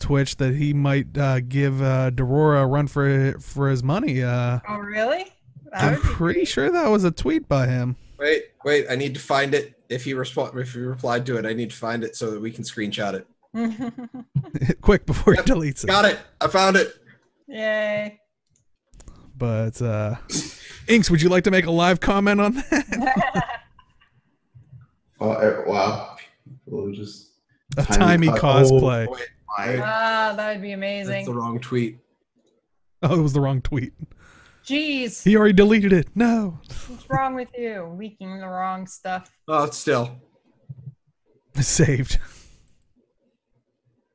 Twitch that he might give Dorora a run for his money. Oh, really? I'm pretty sure that was a tweet by him. Wait, I need to find it. If he replied to it, I need to find it so that we can screenshot it. Quick before he deletes it. Got it. I found it. Yay. But Inks, would you like to make a live comment on that? Wow. People just a timey cosplay. Oh, that would be amazing. That's the wrong tweet. Oh, it was the wrong tweet. Jeez. He already deleted it. No. What's wrong with you? Leaking the wrong stuff. Oh, it's still. Saved.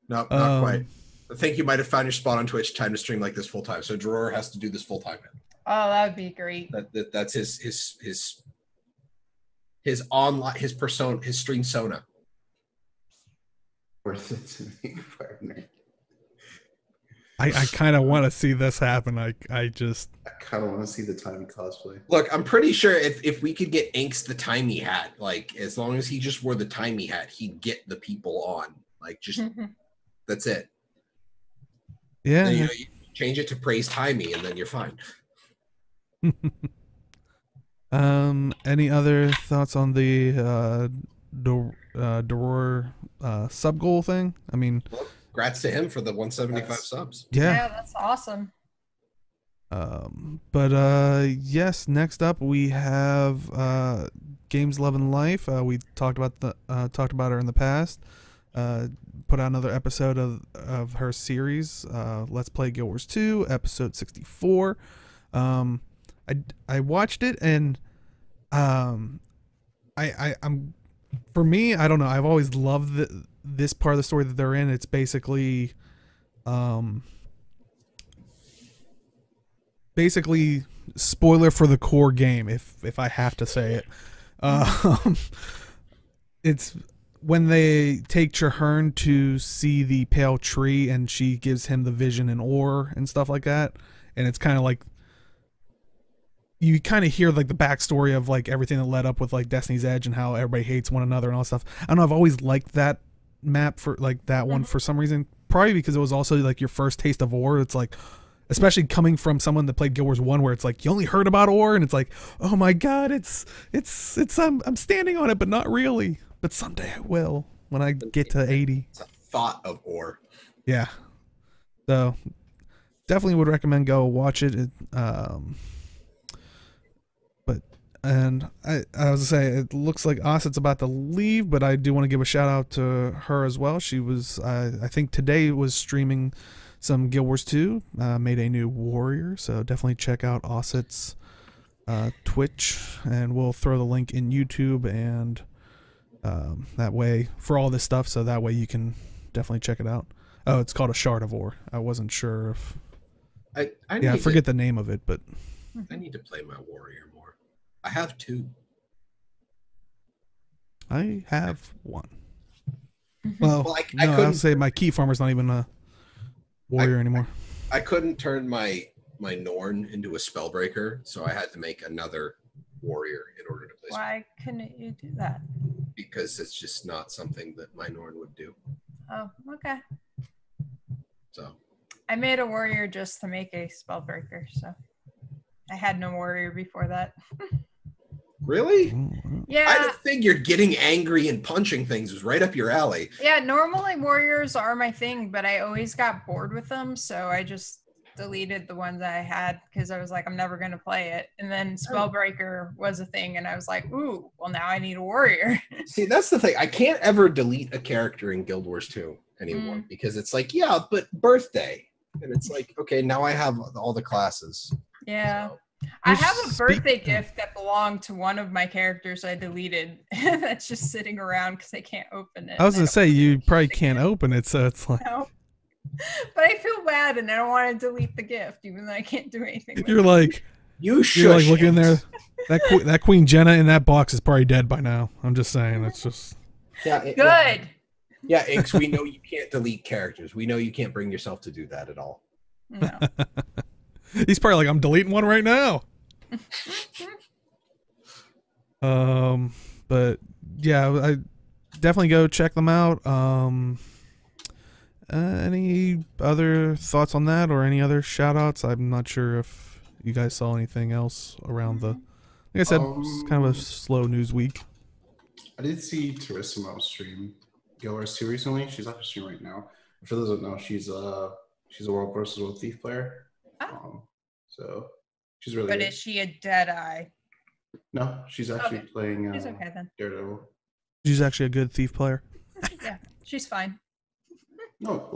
No, not quite. I think you might have found your spot on Twitch. Time to stream like this full time. So Drawer has to do this full time. Oh, that would be great. That's his online, his persona, his stream sona. Worth it to me, partner. I kind of want to see this happen. I kind of want to see the timey cosplay. Look, I'm pretty sure if we could get Inks the timey hat, like as long as he just wore the timey hat, he'd get the people on. Like just that's it. Yeah. Then, you change it to praise timey, and then you're fine. Any other thoughts on the Doror sub goal thing? I mean, well, congrats to him for the 175 subs. Yeah, that's awesome. But yes, next up we have Games Love and Life. We talked about her in the past. Put out another episode of her series, Let's Play Guild Wars 2, episode 64. I watched it, and I'm for me, I don't know, I've always loved this part of the story that they're in. It's basically spoiler for the core game, if I have to say it. It's when they take Traherne to see the pale tree, and she gives him the vision and ore and stuff like that, and it's kind of like you kind of hear like the backstory of like everything that led up with like Destiny's Edge and how everybody hates one another and all that stuff. I don't know, I've always liked that map for like that one for some reason, probably because it was also like your first taste of ore. It's like, especially coming from someone that played Guild Wars 1, where it's like you only heard about ore and it's like, oh my god, it's I'm standing on it, but not really. But someday I will, when I get to 80. It's a thought of ore. Yeah. So definitely would recommend go watch it. And I was gonna say, it looks like Osset's about to leave, but I do want to give a shout out to her as well. She was, I think today was streaming some Guild Wars 2, made a new warrior, so definitely check out Osset's Twitch, and we'll throw the link in YouTube, and that way for all this stuff, so that way you can definitely check it out. Oh, it's called a Shard of Ore. I wasn't sure if I forget the name of it, but I need to play my warrior more. I have 2. I have 1. Well, I couldn't say my key farmer's not even a warrior anymore. I couldn't turn my Norn into a spellbreaker, so I had to make another warrior in order to play. Why couldn't you do that? Because it's just not something that my Norn would do. Oh, okay. So I made a warrior just to make a spellbreaker, so I had no warrior before that. Really? Yeah. I figured getting angry and punching things was right up your alley. Yeah, normally warriors are my thing, but I always got bored with them, so I just deleted the ones I had because I was like, I'm never going to play it. And then Spellbreaker was a thing, and I was like, ooh, well, now I need a warrior. See, that's the thing. I can't ever delete a character in Guild Wars 2 anymore because it's like, yeah, but birthday. And it's like, okay, now I have all the classes. Yeah. So. I have a birthday gift that belonged to one of my characters I deleted that's just sitting around because I can't open it. I was going to say, you probably can't open it, so it's like... No. But I feel bad, and I don't want to delete the gift, even though I can't do anything with You're it. like... You're like looking in there. That Queen Jenna in that box is probably dead by now. I'm just saying, it's just... Good! Yeah, Inks, we know you can't delete characters. We know you can't bring yourself to do that at all. No. He's probably like, I'm deleting one right now. But yeah, I definitely go check them out. Any other thoughts on that, or any other shout outs? I'm not sure if you guys saw anything else around the? Like I said, it's kind of a slow news week. I did see Terissimo stream Guild Wars 2 recently. She's on stream right now. For those who don't know, she's a World versus World Thief player. So she's really But good. is she a Deadeye? No, she's actually playing She's okay then. Daredevil. She's actually a good thief player. Yeah, she's fine. No,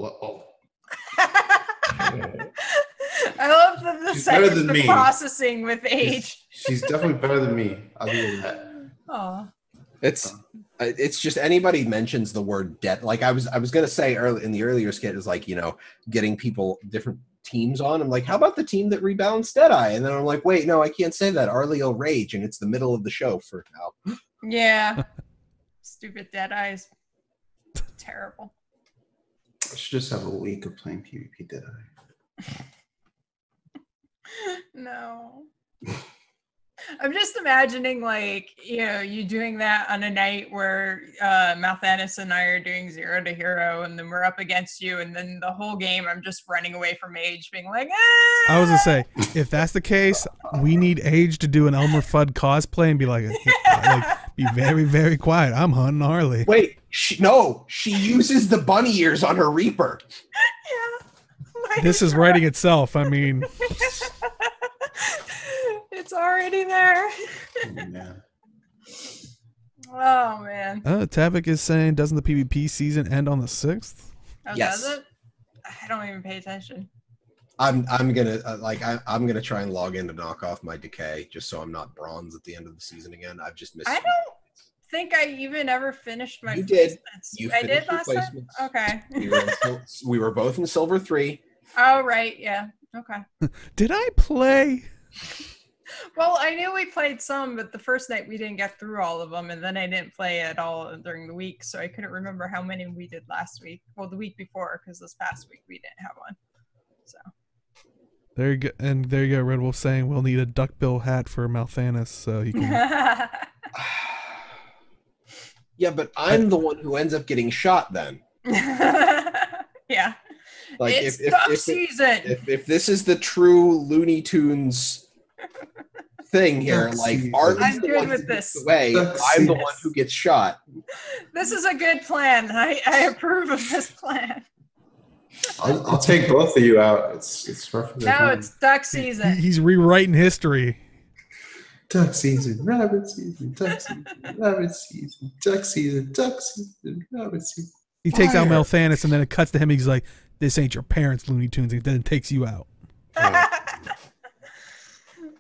I love the She's better seconds than of me. processing with age. she's definitely better than me. I'll give you that. Oh, It's just anybody mentions the word debt. Like I was gonna say early in the earlier skit is like, you know, getting people different teams on. I'm like, how about the team that rebalanced Deadeye? And then I'm like, wait, no, I can't say that. Arlie will rage, and it's the middle of the show for now. yeah. Stupid Deadeye is terrible. I should just have a week of playing PvP Deadeye. No. I'm just imagining, like, you know, you doing that on a night where Malthanis and I are doing 0 to hero, and then we're up against you, and then the whole game I'm just running away from Age, being like, ah! I was gonna say, if that's the case, we need Age to do an Elmer Fudd cosplay and be like be very, very quiet. I'm hunting Harley. Wait, she uses the bunny ears on her Reaper. Yeah. This is writing itself. I mean, It's already there. Yeah. Oh man. Tavik is saying, doesn't the PvP season end on the 6th? Oh, Yes. does it? I don't even pay attention. I'm gonna I'm gonna try and log in to knock off my decay just so I'm not bronze at the end of the season again. I've just missed. I don't think I even ever finished my You did. placements. I did last time? Okay. We were both in Silver 3. Oh, right. Yeah. Okay. Did I play? Well, I knew we played some, but the first night we didn't get through all of them, and then I didn't play at all during the week, so I couldn't remember how many we did last week. Well, the week before, because this past week we didn't have one. So. There you go. And there you go. Red Wolf saying we'll need a duckbill hat for Malthanis so he can. Yeah, but I'm the one who ends up getting shot then. Yeah. Like it's duck season. If this is the true Looney Tunes thing here, Duck like season. Artie's I'm the good one with who this. gets away, Duck I'm the season. one who gets shot. This is a good plan. I approve of this plan. I'll take both of you out. It's perfectly No, fine. it's duck season. He's rewriting history. Duck season, rabbit season, duck season, rabbit season, duck season, duck season, rabbit season. He takes out Fire. Malthanis and then it cuts to him. He's like, "This ain't your parents' Looney Tunes." And then takes you out.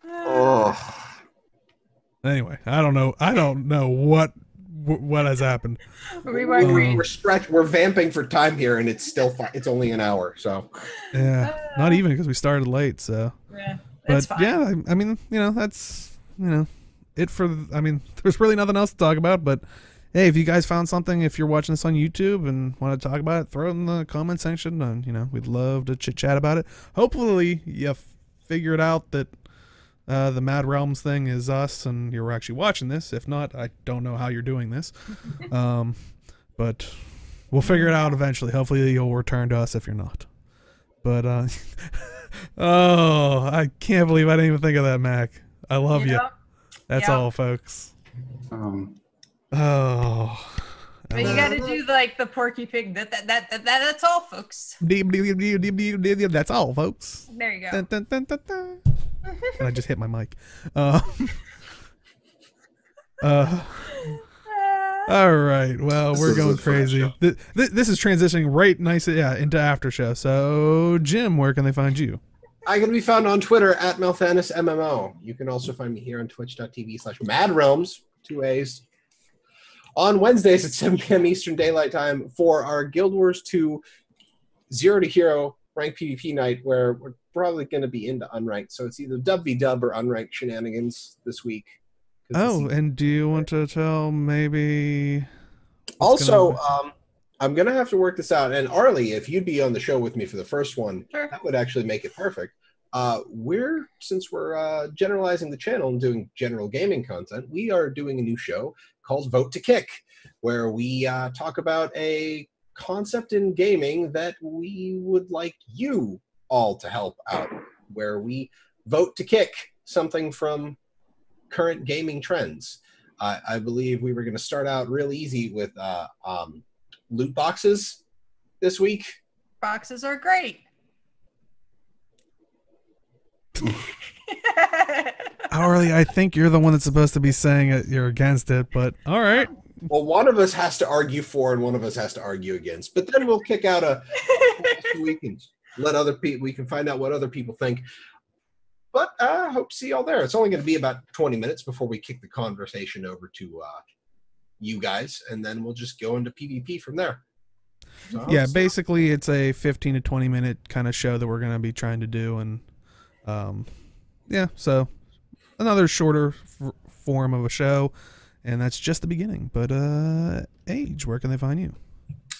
Oh. Anyway, I don't know what has happened. We won't read. We're vamping for time here, and it's still it's only an hour. So Yeah, not even because we started late. So, Yeah, but it's fine. yeah, I mean, that's it for. I mean, there's really nothing else to talk about. But hey, if you guys found something, if you're watching this on YouTube and want to talk about it, throw it in the comment section, and we'd love to chit chat about it. Hopefully, you figured out that the Mad Realms thing is us, and you're actually watching this. If not, I don't know how you're doing this, but we'll figure it out eventually. Hopefully, you'll return to us if you're not. But oh, I can't believe I didn't even think of that, Mac. I love you. That's all, folks. Oh. But you got to do like the Porky Pig. That's all, folks. That's all, folks. There you go. Dun, dun, dun, dun, dun. And I just hit my mic. All right. Well, we're going crazy. This is transitioning right nicely, into after show. So, Jim, where can they find you? I'm going to be found on Twitter at MalthanisMMO. You can also find me here on twitch.tv/MAADRealms, 2 A's. On Wednesdays at 7 p.m. Eastern Daylight Time for our Guild Wars 2 0 to Hero ranked PvP night, where we're probably going to be into unranked. So it's either dub v dub or unranked shenanigans this week. Oh, and do you want to tell maybe? Also, I'm going to have to work this out. And Arlie, if you'd be on the show with me for the first one, Sure. that would actually make it perfect. Since we're generalizing the channel and doing general gaming content, we are doing a new show called Vote to Kick, where we talk about a concept in gaming that we would like you all to help out, where we vote to kick something from current gaming trends. I believe we were going to start out real easy with loot boxes this week. Boxes are great. Hourly, I think you're the one that's supposed to be saying it. You're against it, but all right. Well, one of us has to argue for and one of us has to argue against. But then we'll kick out a we can let other people, we can find out what other people think. But I hope to see y'all there. It's only going to be about 20 minutes before we kick the conversation over to you guys, and then we'll just go into PvP from there. So, yeah, basically it's a 15 to 20 minute kind of show that we're going to be trying to do, and yeah, so another shorter form of a show, and that's just the beginning. But Age, where can they find you?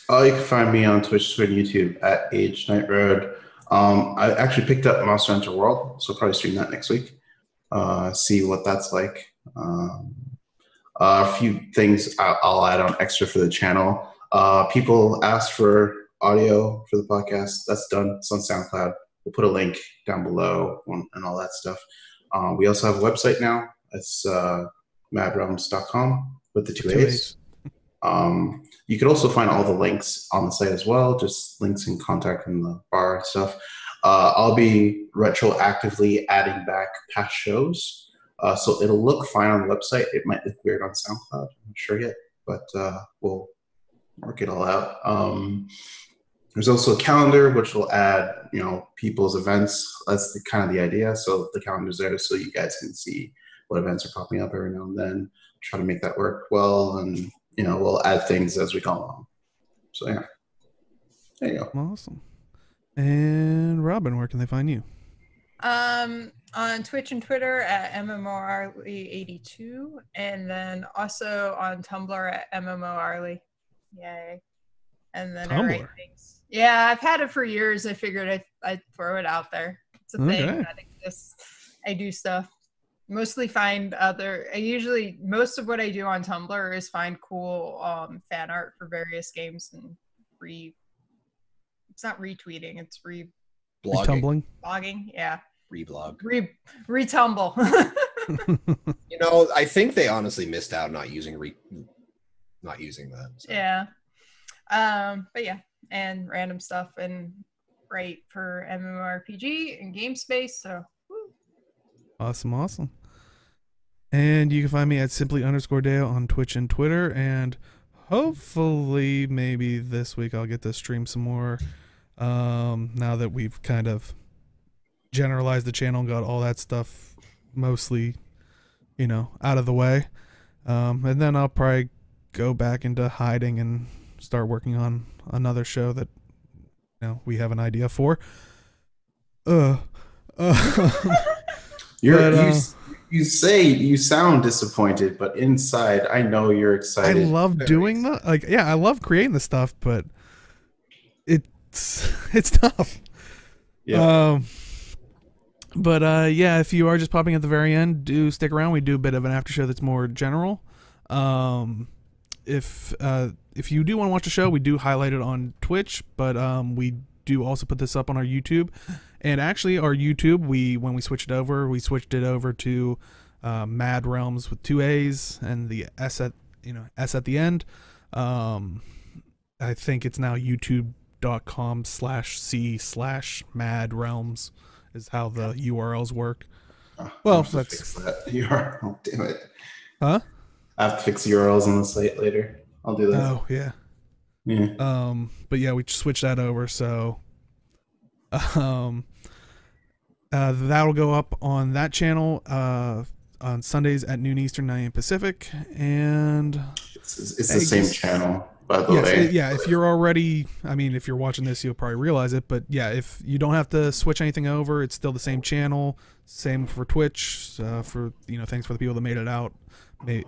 You can find me on Twitch, and YouTube at Age Night Road. I actually picked up Monster Hunter World, so I'll probably stream that next week. See what that's like. A few things I'll add on extra for the channel. People asked for audio for the podcast. That's done. It's on SoundCloud. We'll put a link down below and all that stuff. We also have a website now. It's maadrealms.com with the two A's. You could also find all the links on the site as well, just links and contact in the bar and stuff. I'll be retroactively adding back past shows, so it'll look fine on the website. It might look weird on SoundCloud. I'm not sure yet, but we'll work it all out. There's also a calendar which will add, people's events. That's kind of the idea. So the calendar's there so you guys can see what events are popping up every now and then. Try to make that work well, and we'll add things as we go along. So yeah, there you go. Awesome. And Robin, where can they find you? On Twitch and Twitter at MMORly82, and then also on Tumblr at MMORly. Yay. And then I write things. Yeah, I've had it for years. I figured I'd throw it out there. It's a thing that exists. I do stuff. Mostly find most of what I do on Tumblr is find cool fan art for various games and it's not retweeting, it's blogging. Blogging, yeah. Reblog. Retumble. I think they honestly missed out not using that. So. Yeah. But yeah, and random stuff and write for MMORPG and game space, so Awesome. And you can find me at simply_Dale on Twitch and Twitter, and hopefully maybe this week I'll get to stream some more now that we've kind of generalized the channel and got all that stuff mostly out of the way, and then I'll probably go back into hiding and start working on another show that we have an idea for. You say you sound disappointed, but inside I know you're excited. I love doing that. I love creating the stuff, but it's tough. Yeah. Yeah, if you are just popping at the very end, do stick around. We do a bit of an after show that's more general. If you do want to watch the show, we do highlight it on Twitch, but we do also put this up on our YouTube. And actually, our YouTube, when we switched it over to MAAD Realms with 2 A's and the S at the end. I think it's now youtube.com/c/MAAD Realms is how the URLs work. Well, let's fix that URL. Damn it. Huh? I have to fix URLs on the site later. I'll do that. Oh yeah. Yeah. But yeah, we switched that over, so that'll go up on that channel on Sundays at noon Eastern, 9 a.m. Pacific, and it's the same channel, by the way. If you're already, if you're watching this, you'll probably realize it, but yeah, if you don't have to switch anything over, it's still the same channel. Same for Twitch. For thanks for the people that made it out.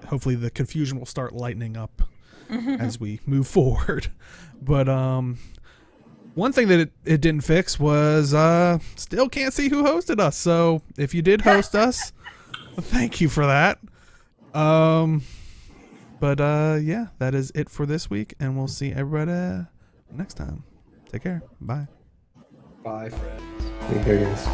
Hopefully the confusion will start lightening up as we move forward. But one thing that it didn't fix was still can't see who hosted us. So if you did host us, thank you for that. Yeah, that is it for this week, and we'll see everybody next time. Take care. Bye. Bye, friends. Take care, guys.